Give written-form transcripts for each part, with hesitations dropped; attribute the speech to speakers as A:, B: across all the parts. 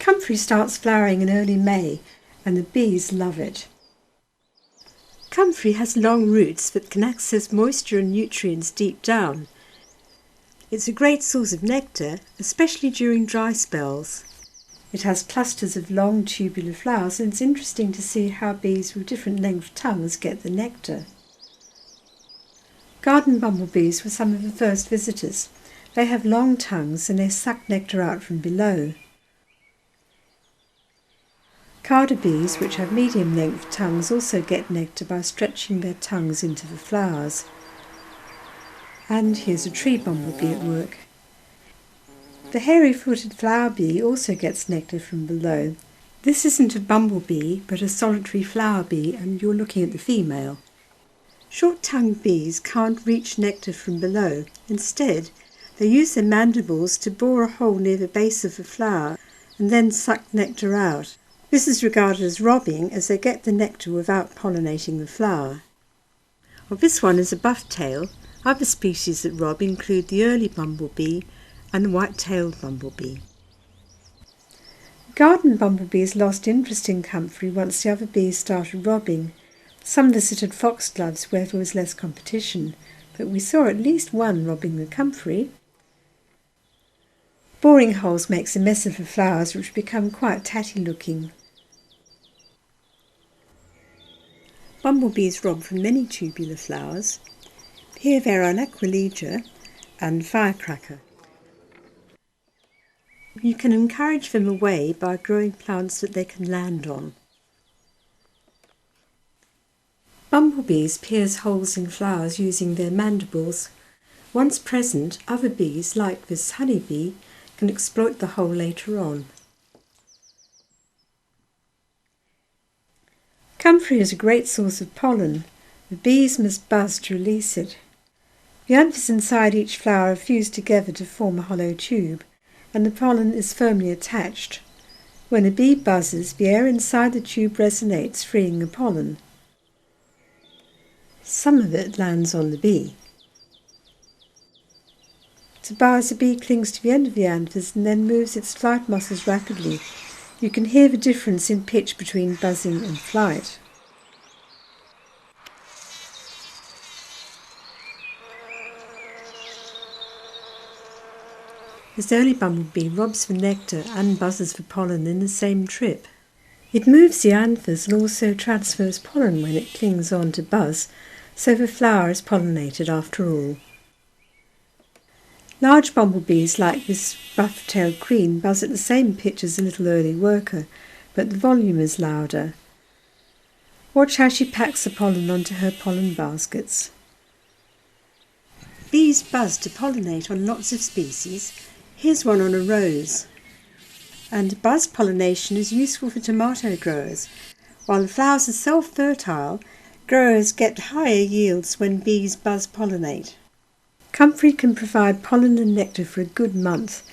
A: Comfrey starts flowering in early May and the bees love it. Comfrey has long roots that can access moisture and nutrients deep down. It's a great source of nectar, especially during dry spells. It has clusters of long tubular flowers, and it's interesting to see how bees with different length tongues get the nectar. Garden bumblebees were some of the first visitors. They have long tongues and they suck nectar out from below. Carder bees, which have medium-length tongues, also get nectar by stretching their tongues into the flowers. And here's a tree bumblebee at work. The hairy-footed flower bee also gets nectar from below. This isn't a bumblebee, but a solitary flower bee, and you're looking at the female. Short-tongued bees can't reach nectar from below. Instead, they use their mandibles to bore a hole near the base of the flower and then suck nectar out. This is regarded as robbing, as they get the nectar without pollinating the flower. Well, this one is a buff-tail. Other species that rob include the early bumblebee and the white-tailed bumblebee. Garden bumblebees lost interest in Comfrey once the other bees started robbing. Some visited foxgloves where there was less competition, but we saw at least one robbing the Comfrey. Boring holes makes a mess of the flowers, which become quite tatty looking. Bumblebees rob from many tubular flowers. Here there are an aquilegia and firecracker. You can encourage them away by growing plants that they can land on. Bumblebees pierce holes in flowers using their mandibles. Once present, other bees, like this honeybee, can exploit the hole later on. Comfrey is a great source of pollen. The bees must buzz to release it. The anthers inside each flower are fused together to form a hollow tube, and the pollen is firmly attached. When a bee buzzes, the air inside the tube resonates, freeing the pollen. Some of it lands on the bee. To buzz, the bee clings to the end of the anthers and then moves its flight muscles rapidly. You can hear the difference in pitch between buzzing and flight. This early bumblebee robs for nectar and buzzes for pollen in the same trip. It moves the anthers and also transfers pollen when it clings on to buzz, so the flower is pollinated after all. Large bumblebees like this buff-tailed queen buzz at the same pitch as a little early worker, but the volume is louder. Watch how she packs the pollen onto her pollen baskets. Bees buzz to pollinate on lots of species. Here's one on a rose. And buzz pollination is useful for tomato growers. While the flowers are self-fertile, growers get higher yields when bees buzz pollinate. Comfrey can provide pollen and nectar for a good month.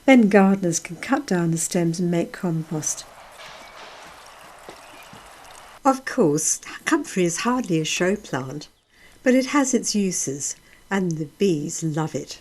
A: Then gardeners can cut down the stems and make compost. Of course, comfrey is hardly a show plant, but it has its uses, and the bees love it.